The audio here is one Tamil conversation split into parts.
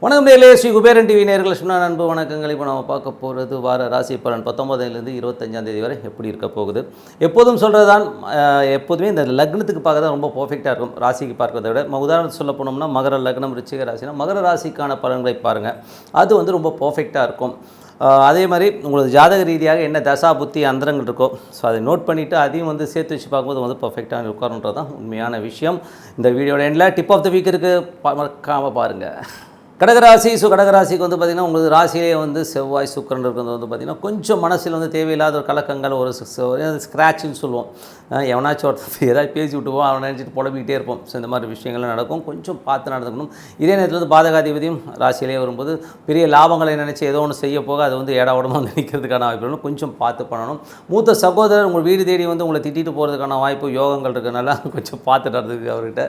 வணக்கம் நேயர்களே, ஸ்ரீ குபேரன் டிவி நேயர்கள் சொன்ன அன்பு வணக்கங்கள். இப்போ நம்ம பார்க்க போகிறது வார ராசி பலன் 19லேருந்து 25 வரை எப்படி இருக்க போகுது. எப்போதும் சொல்கிறது தான், எப்போதுமே இந்த லக்னத்துக்கு பார்க்க தான் ரொம்ப பர்ஃபெக்டாக இருக்கும் ராசிக்கு பார்க்கறத விட. உதாரணத்துக்கு சொல்ல போனோம்னா மகர லக்னம் ரிச்சிக ராசினா மகர ராசிக்கான பலன்களை பாருங்கள், அது வந்து ரொம்ப பர்ஃபெக்டாக இருக்கும். அதே மாதிரி உங்களுக்கு ஜாதக ரீதியாக என்ன தசா புத்தி அந்தரங்கள் இருக்கோ ஸோ அதை நோட் பண்ணிவிட்டு அதையும் வந்து சேர்த்து வச்சு பார்க்கும்போது வந்து பர்ஃபெக்டாக உட்காருன்றது தான் உண்மையான விஷயம். இந்த வீடியோட எண்டில் டிப் ஆஃப் த வீக் இருக்குது, மறக்காமல் பாருங்கள். கடகராசி. கடகராசிக்கு வந்து பார்த்திங்கன்னா உங்களுக்கு ராசியிலே வந்து செவ்வாய் சுக்கிரன் இருக்கிறது வந்து பார்த்திங்கன்னா கொஞ்சம் மனசில் வந்து தேவையில்லாத ஒரு கலக்கங்கள், ஒரு ஸ்க்ராட்சுன்னு சொல்லுவோம். எவனாச்சும் ஒருத்தர் ஏதாவது பேசி விட்டுவோம், அவனை நினச்சிட்டு புலம்பிக்கிட்டே இருப்போம். ஸோ இந்த மாதிரி விஷயங்கள்லாம் நடக்கும், கொஞ்சம் பார்த்து நடந்துக்கணும். இதே நேரத்தில் வந்து பாதகாதிபதியும் ராசியிலே வரும்போது பெரிய லாபங்களை நினச்சி ஏதோ ஒன்று செய்ய போக அது வந்து ஏடாவடமாக வந்து நிற்கிறதுக்கான வாய்ப்பு கொஞ்சம் பார்த்து பண்ணணும். மூத்த சகோதரர் உங்கள் வீடு தேடி வந்து உங்களை திட்டிட்டு போகிறதுக்கான வாய்ப்பு யோகங்கள் இருக்கிறனால கொஞ்சம் பார்த்து நடந்துக்கு அவர்கிட்ட.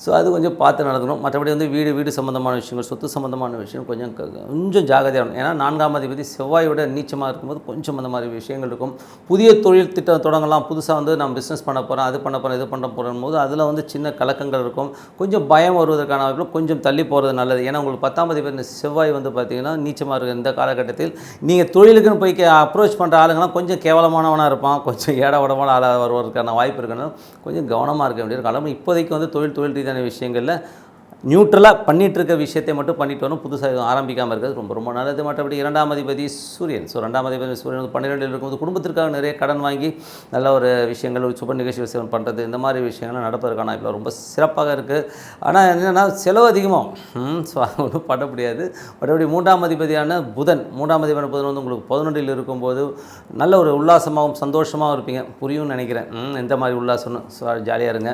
ஸோ அது கொஞ்சம் பார்த்து நடக்கணும். மற்றபடி வந்து வீடு சம்மந்தமான விஷயங்கள், சொத்து சம்மந்தமான விஷயம் கொஞ்சம் ஜாகிரதையாகணும். ஏன்னா 4ஆம் அதிபதி செவ்வாயோட நீச்சமாக இருக்கும்போது கொஞ்சம் அந்த மாதிரி விஷயங்கள் இருக்கும். புதிய தொழில் திட்டம் தொடங்கலாம், புதுசாக வந்து நம்ம பிஸ்னஸ் பண்ண போகிறோம், அது பண்ண போகிறோம், இது பண்ண போகிறோம் போது அதில் வந்து சின்ன கலக்கங்கள் இருக்கும். கொஞ்சம் பயம் வருவதற்கான வாய்ப்பு, கொஞ்சம் தள்ளி போகிறது நல்லது. ஏன்னா உங்களுக்கு 10ஆம் அதிபதி செவ்வாய் வந்து பார்த்திங்கன்னா நீச்சமாக இருக்கிற இந்த காலகட்டத்தில் நீங்கள் தொழிலுக்குன்னு போய் அப்ரோச் பண்ணுற ஆளுங்கள்லாம் கொஞ்சம் கேவலமானவனாக இருப்பான், கொஞ்சம் ஏடாவடமான ஆளாக வருவதற்கான வாய்ப்பு இருக்குன்னா கொஞ்சம் கவனமாக இருக்க வேண்டிய காலம். இப்போதைக்கு வந்து தொழில் ரீதியான விஷயங்களில் நியூட்ரலாக பண்ணிகிட்ருக்க விஷயத்தை மட்டும் பண்ணிட்டு வரணும், புதுசாக ஆரம்பிக்காமல் இருக்கிறது ரொம்ப நல்லது. மற்றபடி 2ஆம் அதிபதி சூரியன். ஸோ 2ஆம் அதிபதி சூரியன் வந்து 12 இருக்கும்போது குடும்பத்திற்காக நிறைய கடன் வாங்கி நல்ல ஒரு விஷயங்கள், சுப நிகழ்ச்சி விஷயம் பண்ணுறது, இந்த மாதிரி விஷயங்கள்லாம் நடப்பதற்கான இப்போ ரொம்ப சிறப்பாக இருக்குது. ஆனால் என்னென்னா செலவு அதிகமாக ஸோ அது ஒன்றும் பண்ண முடியாது. மற்றபடி 3ஆம் அதிபதியான புதன் வந்து உங்களுக்கு 11 இருக்கும்போது நல்ல ஒரு உல்லாசமாகவும் சந்தோஷமாகவும் இருப்பீங்க. புரியும்னு நினைக்கிறேன் எந்த மாதிரி உல்லாசம்னு. ஸோ ஜாலியாக இருங்க.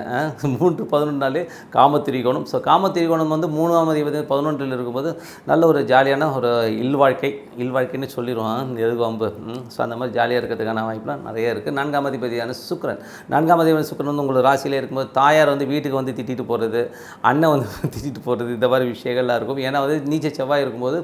3-11 காமத்திரிகோணம். ஸோ காமத்திரிகோணம் வந்து 3ஆம் அதிபதி 11 இருக்கும்போது நல்ல ஒரு ஜாலியான ஒரு இல்வாழ்க்கைன்னு சொல்லிடுவோம், எதுவாம்பு. ஸோ அந்த மாதிரி ஜாலியாக இருக்கிறதுக்கான வாய்ப்புலாம் நிறைய இருக்குது. 4ஆம் அதிபதியான சுக்கிரன். 4ஆம் அதிபதி சுக்கிரன் வந்து உங்களுக்கு ராசியிலே இருக்கும்போது தாயார் வந்து வீட்டுக்கு வந்து திட்டிட்டு போகிறது, அண்ணன் வந்து திட்டிட்டு போகிறது, இந்த மாதிரி விஷயங்கள்லாம் இருக்கும். ஏன்னா வந்து நீச்ச செவ்வாய் இருக்கும்போது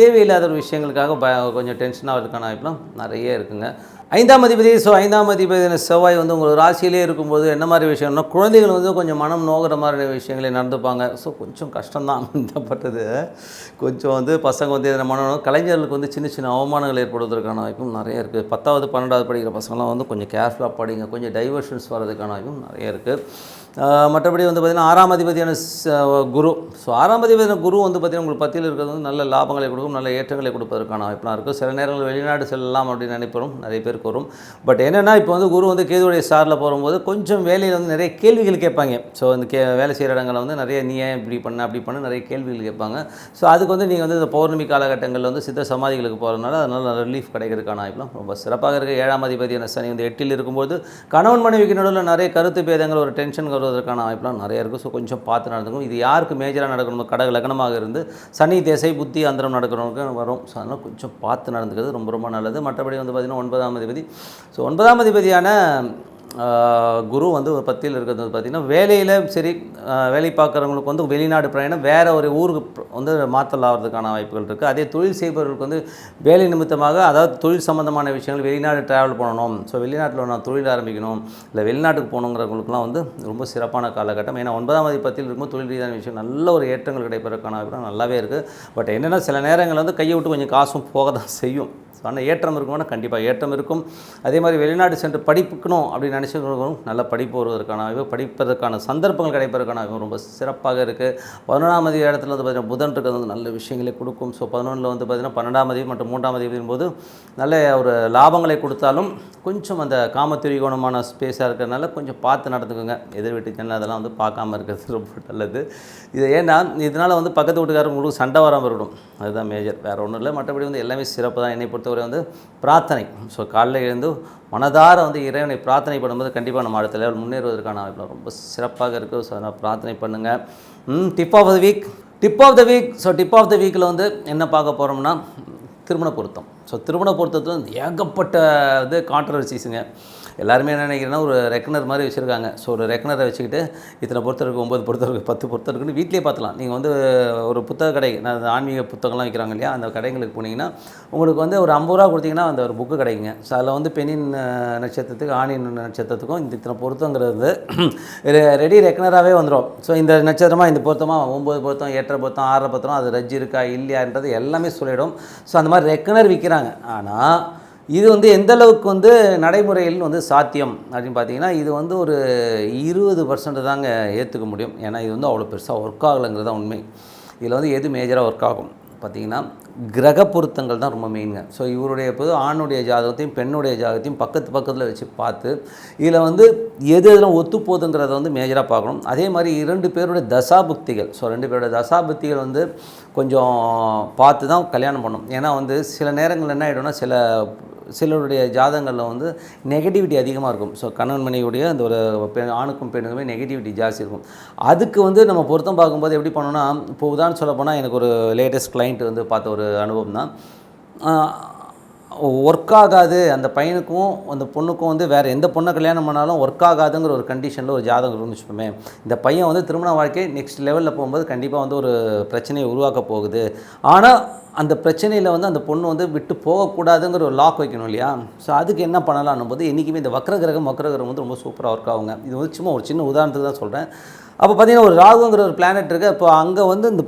தேவையில்லாத ஒரு விஷயங்களுக்காக கொஞ்சம் டென்ஷனாக இருக்கிறதுக்கான வாய்ப்புலாம் நிறைய இருக்குங்க. 5ஆம் அதிபதி. ஸோ 5ஆம் அதிபதி செவ்வாய் வந்து உங்களுக்கு ராசியிலே இருக்கும்போது என்ன மாதிரி விஷயம்னா குழந்தைகள் வந்து கொஞ்சம் மனம் நோகிற மாதிரி விஷயங்களே நடந்துப்பாங்க. ஸோ கொஞ்சம் கஷ்டம்தான் பட்டது. கொஞ்சம் வந்து பசங்க வந்து எதனா மனம், கலைஞர்களுக்கு வந்து சின்ன அவமானங்கள் ஏற்படுவதற்கான வாய்ப்பும் நிறைய இருக்குது. 10வது 12வது படிக்கிற பசங்களாம் வந்து கொஞ்சம் கேர்ஃபுல்லாக படிங்க, கொஞ்சம் டைவர்ஷன்ஸ் வர்றதுக்கான வாய்ப்பும் நிறைய இருக்குது. மற்றபடி வந்து பார்த்திங்கன்னா 6ஆம் அதிபதியான குரு. ஸோ 6ஆம் அதிபதியான குரு வந்து பார்த்திங்கன்னா உங்களுக்கு 10ல் இருக்கிறது வந்து நல்ல லாபங்களை கொடுக்கும், நல்ல ஏற்றங்களை கொடுப்பதற்கான வாய்ப்புலாம் இருக்குது. சில நேரங்கள் வெளிநாடு செல்லலாம் அப்படின்னு நினைப்போம், நிறைய பேருக்கு வரும். பட் என்னென்னா இப்போ வந்து குரு வந்து கேதுவுடைய ஸ்டாரில் போகும்போது கொஞ்சம் வேலையில் வந்து நிறைய கேள்விகள் கேட்பாங்க. ஸோ அந்த வேலை செய்கிற இடங்களில் வந்து நிறைய நீ ஏன் இப்படி பண்ண அப்படி பண்ண நிறைய கேள்விகள் கேட்பாங்க. ஸோ அதுக்கு வந்து நீங்கள் வந்து இந்த பௌர்ணமி காலகட்டங்களில் வந்து சித்த சமாதிகளுக்கு போகிறதுனால அதனால் ரிலீஃப் கிடைக்கிறதுக்கான வாய்ப்புலாம் ரொம்ப சிறப்பாக இருக்குது. 7ஆம் அதிபதியான சனி வந்து 8ல் இருக்கும்போது கணவன் மனைவிக்கு நடுவில் நிறைய கருத்து பேதங்கள், ஒரு டென்ஷன் வருவதற்கான வாய்ப்புலாம் நிறைய இருக்குது. ஸோ கொஞ்சம் பார்த்து நடந்துக்கும். இது யாருக்கு மேஜராக நடக்கணும், கடக லக்னமாக இருந்து சனி திசை புத்தி அந்தரம் நடக்கிறவங்களுக்கு வரும். ஸோ அதனால் கொஞ்சம் பார்த்து நடந்துக்கிறது ரொம்ப நல்லது. மற்றபடி வந்து பார்த்திங்கன்னா 9ஆம் அதிபதி. ஸோ 9ஆம் அதிபதியான குரு வந்து ஒரு 10ல் இருக்கிறது வந்து பார்த்திங்கன்னா வேலையில் சரி, வேலை பார்க்குறவங்களுக்கு வந்து வெளிநாடு பிரயாணம், வேறு ஒரு ஊருக்கு வந்து மாற்றல் ஆகிறதுக்கான வாய்ப்புகள் இருக்குது. அதே தொழில் செய்பவர்களுக்கு வந்து வேலை நிமித்தமாக, அதாவது தொழில் சம்மந்தமான விஷயங்கள், வெளிநாடு ட்ராவல் பண்ணணும், ஸோ வெளிநாட்டில் நான் தொழில் ஆரம்பிக்கணும், இல்லை வெளிநாட்டுக்கு போகணுங்கிறவங்களுக்குலாம் வந்து ரொம்ப சிறப்பான காலகட்டம். ஏன்னா 9ஆம் அதிபதி 10ல் இருக்கும்போது தொழில் ரீதியான விஷயம் நல்ல ஒரு ஏற்றங்கள் கிடைப்பதற்கான வாய்ப்பு நல்லாவே இருக்குது. பட் என்னென்னா சில நேரங்களில் வந்து கையை விட்டு கொஞ்சம் காசும் போக தான் செய்யும். ஸோ ஆனால் ஏற்றம் இருக்கும்னா கண்டிப்பாக ஏற்றம் இருக்கும். அதே மாதிரி வெளிநாடு சென்று படிப்புக்கணும் அப்படின்னு நினச்சிக்கிறவங்களும் நல்ல படிப்பு வருவதற்கான வாய்ப்பு, படிப்பதற்கான சந்தர்ப்பங்கள் கிடைப்பதற்கான வாய்ப்பு ரொம்ப சிறப்பாக இருக்குது. 11ஆம் அதிபதி இடத்துல வந்து பார்த்திங்கன்னா புதன் இருக்கிறது வந்து நல்ல விஷயங்களை கொடுக்கும். ஸோ 11ல் வந்து பார்த்திங்கன்னா 12ஆம் அதிபதி மற்றும் 3ஆம் அதிபதியின் போது நல்ல ஒரு லாபங்களை கொடுத்தாலும் கொஞ்சம் அந்த காமத்திரிகோணமான ஸ்பேஸாக இருக்கிறதுனால கொஞ்சம் பார்த்து நடந்துக்குங்க. எதிர் வீட்டு ஜன்னல் அதெல்லாம் வந்து பார்க்காம இருக்கிறது ரொம்ப நல்லது. இது ஏன்னா இதனால் வந்து பக்கத்து வீட்டுக்காரங்க உங்களுக்கு சண்டை வராமல் இருக்கணும், அதுதான் மேஜர், வேறு ஒன்றும் இல்லை. மற்றபடி வந்து எல்லாமே சிறப்பு தான். என்னை பொறுத்தவரை வந்து பிரார்த்தனை. ஸோ காலையில் எழுந்து மனதார வந்து இறைவனை பிரார்த்தனை பண்ணும்போது கண்டிப்பாக நம்ம அடுத்த லெவல் முன்னேறுவதற்கான வாய்ப்பு ரொம்ப சிறப்பாக இருக்குது. ஸோ அதனால் பிரார்த்தனை பண்ணுங்கள். Tip of the week. So tip of the வீக்கில் வந்து என்ன பார்க்க போகிறோம்னா திருமண பொருத்தம். ஸோ திருமண பொருத்தத்தில் ஏகப்பட்ட இது கான்ட்ரவர்சிஸுங்க. எல்லாருமே என்ன நினைக்கிறேன்னா ஒரு ரெக்கனர் மாதிரி வச்சுருக்காங்க. ஸோ ஒரு ரெக்கனரை வச்சுக்கிட்டு இத்தனை பொருத்தம் இருக்குது, 9 பொருத்தம் இருக்குது, 10 பொருத்தம் இருக்குன்னு வீட்டிலே பார்த்துலாம். நீங்கள் வந்து ஒரு புத்தக கடை, நான் ஆன்மீக புத்தகம்லாம் விற்கிறாங்க இல்லையா, அந்த கடைங்களுக்கு போனீங்கன்னா உங்களுக்கு வந்து ஒரு 50 ரூபா கொடுத்தீங்கன்னா அந்த ஒரு புக்கு கிடைக்குங்க. ஸோ அதில் வந்து பெண்ணின் நட்சத்திரத்துக்கு ஆணின் நட்சத்திரத்துக்கும் இந்த இத்தனை பொருத்தங்கிறது ரெடி ரெக்கனராகவே வந்துடும். ஸோ இந்த நட்சத்திரமாக இந்த பொருத்தமாக 9 பொருத்தம், 8 பொருத்தம், 6 பொருத்தம், அது ரஜ் இருக்கா இல்லையான்றது எல்லாமே சொல்லிடும். ஸோ அந்த மாதிரி ரெக்கனர் விற்கிறாங்க. ஆனால் இது வந்து எந்த அளவுக்கு வந்து நடைமுறையில் வந்து சாத்தியம் அப்படின்னு பார்த்தீங்கன்னா, இது வந்து ஒரு 20% தாங்க ஏற்றுக்க முடியும். ஏன்னா இது வந்து அவ்வளோ பெருசாக ஒர்க் ஆகலைங்கிறது தான் உண்மை. இதில் வந்து எது மேஜராக ஒர்க் ஆகும் பார்த்திங்கன்னா, கிரக பொருத்தங்கள் தான் ரொம்ப மெயினுங்க. ஸோ இவருடைய ஆணுடைய ஜாதகத்தையும் பெண்ணுடைய ஜாதகத்தையும் பக்கத்தில் வச்சு பார்த்து இதில் வந்து எது எதெல்லாம் ஒத்து போகுதுங்கிறத வந்து மேஜராக பார்க்கணும். அதே மாதிரி 2 பேருடைய தசாபுக்திகள், ஸோ 2 பேருடைய தசாபுக்திகள் வந்து கொஞ்சம் பார்த்து தான் கல்யாணம் பண்ணணும். ஏன்னா வந்து சில நேரங்கள் என்ன ஆகிடும்னா, சிலருடைய ஜாதகங்களில் வந்து நெகட்டிவிட்டி அதிகமாக இருக்கும். ஸோ கணவன் மனைவியுடைய அந்த ஒரு ஆணுக்கும் பெண்ணுக்குமே நெகட்டிவிட்டி ஜாஸ்தி இருக்கும். அதுக்கு வந்து நம்ம பொருத்தம் பார்க்கும்போது எப்படி பண்ணோன்னா, இப்போ உதாரணம் சொல்ல போனால் எனக்கு ஒரு லேட்டஸ்ட் கிளைண்ட் வந்து பார்த்த ஒரு அனுபவம் தான். ஒர்க் ஆகாது, அந்த பையனுக்கும் அந்த பொண்ணுக்கும் வந்து வேறு எந்த பொண்ணை கல்யாணம் பண்ணாலும் ஒர்க் ஆகாதுங்கிற ஒரு கண்டிஷனில் ஒரு ஜாதகம் இருந்துச்சு வச்சுப்போமே. இந்த பையன் வந்து திருமண வாழ்க்கை நெக்ஸ்ட் லெவலில் போகும்போது கண்டிப்பாக வந்து ஒரு பிரச்சனையை உருவாக்க போகுது. ஆனால் அந்த பிரச்சனையில் வந்து அந்த பொண்ணு வந்து விட்டு போகக்கூடாதுங்கிற ஒரு லாக் வைக்கணும் இல்லையா. ஸோ அதுக்கு என்ன பண்ணலாம்னும் போது என்றைக்குமே இந்த வக்ரகிரகம் வந்து ரொம்ப சூப்பராக ஒர்க் ஆகுங்க. இது வந்து சும்மா ஒரு சின்ன உதாரணத்துக்கு தான் சொல்கிறேன். அப்போ பார்த்திங்கன்னா ஒரு ராகுங்கிற ஒரு பிளானட் இருக்குது. அப்போ அங்கே வந்து இந்த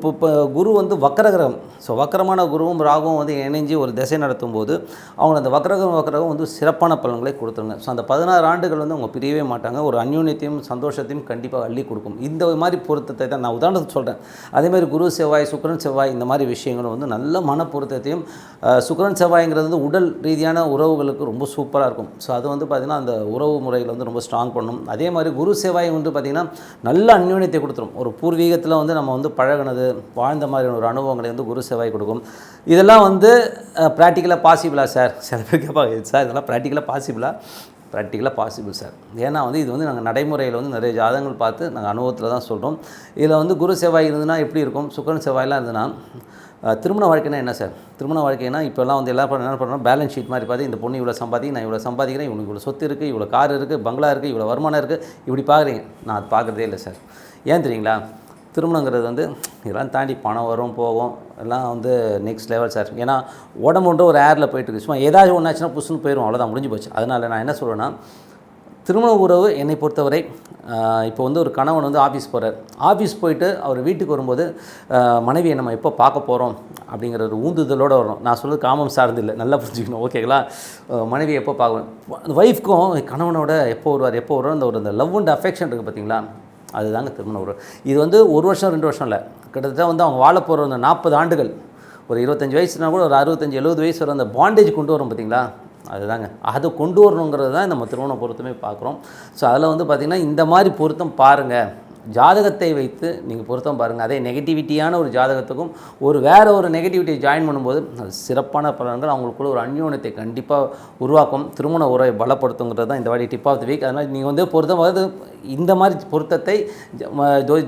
குரு வந்து வக்ரகிரகம், ஸோ வக்கரமான குருவும் ராகுவும் வந்து இணைஞ்சு ஒரு திசை நடத்தும் போது அவங்க அந்த வக்ரகம் வந்து சிறப்பான பலன்களை கொடுத்துருங்க. ஸோ அந்த 16 ஆண்டுகள் வந்து அவங்க பிரியவே மாட்டாங்க. ஒரு அந்யோன்யத்தையும் சந்தோஷத்தையும் கண்டிப்பாக அள்ளி கொடுக்கும். இந்த மாதிரி பொருத்தத்தை தான் நான் உதாரணத்துக்கு சொல்கிறேன். அதேமாதிரி குரு செவ்வாய், சுக்கிரன் செவ்வாய், இந்த மாதிரி விஷயங்களும் வந்து நல்ல மன பொருத்தத்தையும், சுக்கிரன் செவ்வாய்ங்கிறது வந்து உடல் ரீதியான உறவுகளுக்கு ரொம்ப சூப்பராக இருக்கும். ஸோ அது வந்து பார்த்திங்கன்னா அந்த உறவு முறையில் வந்து ரொம்ப ஸ்ட்ராங் பண்ணும். அதே மாதிரி குரு செவ்வாய் வந்து பார்த்திங்கன்னா நல்ல அந்யோன்யத்தை கொடுத்துரும். ஒரு பூர்வீகத்தில் வந்து நம்ம வந்து பழகினது, வாழ்ந்த மாதிரியான ஒரு அனுபவங்களை வந்து குரு செவ்வாய் கொடுக்கும். இதெல்லாம் வந்து ப்ராக்டிக்கலாக பாசிபிளா சார்? சில பேர் கேட்பாங்க, சார் இதெல்லாம் ப்ராக்டிக்கலாக பாசிபிள் சார். ஏன்னா வந்து இது வந்து நாங்கள் நடைமுறையில் வந்து நிறைய ஜாதகங்கள் பார்த்து நாங்கள் அனுபவத்தில் தான் சொல்கிறோம். இதில் வந்து குரு செவ்வாய் இருந்ததுன்னா எப்படி இருக்கும், சுக்கிரன் செவ்வாயெலாம் இருந்ததுன்னா திருமண வாழ்க்கைனா என்ன சார்? திருமண வாழ்க்கைனா இப்போல்லாம் வந்து எல்லாரும் என்ன பண்ணுறோம், பேலன்ஸ் ஷீட் மாதிரி பார்த்து இந்த பொண்ணு இவ்வளோ சம்பாதிக்கும், நான் இவ்வளோ சம்பாதிக்கிறேன், இவனுக்கு இவ்வளோ சொத்து இருக்குது, இவ்வளோ கார் இருக்குது, பங்களா இருக்குது, இவ்வளோ வருமானம் இருக்குது, இப்படி பார்க்குறீங்க. நான் அது பார்க்குறதே இல்லை சார். ஏன் தெரியுங்களா? திருமணங்கிறது வந்து இதெல்லாம் தாண்டி பணம் வரும் போகும், எல்லாம் வந்து நெக்ஸ்ட் லெவல் சார். ஏன்னா உடம்புன்ற ஒரு ஏரில் போயிட்டுருக்கு. சும்மா ஏதாச்சும் ஒன்றாச்சுன்னா புஷ்ஷுன்னு போயிடும், அவ்வளோதான், முடிஞ்சு போச்சு. அதனால் நான் என்ன சொல்கிறேன்னா, திருமண உறவு என்னை பொறுத்தவரை இப்போ வந்து ஒரு கணவன் வந்து ஆஃபீஸ் போகிறார். ஆஃபீஸ் போயிட்டு அவர் வீட்டுக்கு வரும்போது மனைவியை நம்ம எப்போ பார்க்க போகிறோம் அப்படிங்கிற ஒரு ஊந்துதலோடு வரணும். நான் சொல்கிறது காமம் சார்ந்து இல்லை, நல்லா புரிஞ்சுக்கணும், ஓகேங்களா? மனைவியை எப்போ பார்க்கணும், அந்த ஒய்ஃப்க்கும் கணவனோட எப்போ வருவார் அந்த லவ் அண்ட் அஃபெக்ஷன் இருக்குது பார்த்தீங்களா, அதுதாங்க திருமண உறவு. இது வந்து 1 வருஷம் 2 வருஷம் இல்லை, கிட்டத்தட்ட வந்து அவங்க வாழ போகிற அந்த 40 ஆண்டுகள், ஒரு 25 வயசுனா கூட ஒரு 65-70 வயசு வர அந்த பாண்டேஜ் கொண்டு வரும் பார்த்தீங்களா, அதுதாங்க. அதை கொண்டு வரணுங்கிறது தான் நம்ம திருமண பொருத்தமே பார்க்குறோம். ஸோ அதில் வந்து பார்த்திங்கன்னா இந்த மாதிரி பொருத்தம் பாருங்கள், ஜாதகத்தை வைத்து நீங்கள் பொருத்தம் பாருங்கள். அதே நெகட்டிவிட்டியான ஒரு ஜாதகத்துக்கும் வேறு ஒரு நெகட்டிவிட்டியை ஜாயின் பண்ணும்போது அது சிறப்பான பலன்கள் அவங்களுக்குள்ள ஒரு அந்யோன்யத்தை கண்டிப்பாக உருவாக்கும், திருமண உறவை பலப்படுத்துங்கிறது தான் இந்த வாடி டிப் ஆஃப் தி வீக். அதனால் நீங்கள் வந்து பொருத்தம் இந்த மாதிரி பொருத்தத்தை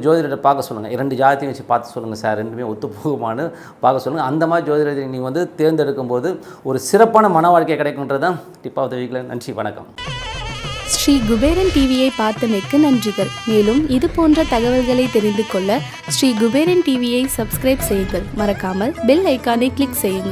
ஜோதிடரை பார்க்க சொல்லுங்கள். 2 ஜாதகத்தையும் வச்சு பார்த்து சொல்லுங்கள் சார், ரெண்டுமே ஒத்து போகுமான்னு பார்க்க சொல்லுங்கள். அந்த மாதிரி ஜோதிடத்தை நீங்கள் வந்து தேர்ந்தெடுக்கும் போது ஒரு சிறப்பான மன வாழ்க்கை கிடைக்கும்ன்றது தான் டிப் ஆஃப் தி வீக்கில். நன்றி, வணக்கம். ஸ்ரீ குபேரன் டிவியை பார்த்தமைக்கு நன்றிகள். மேலும் இது போன்ற தகவல்களை தெரிந்து கொள்ள ஸ்ரீ குபேரன் டிவியை சப்ஸ்கிரைப் செய்யுங்கள். மறக்காமல் பெல் ஐக்கானை கிளிக் செய்யுங்கள்.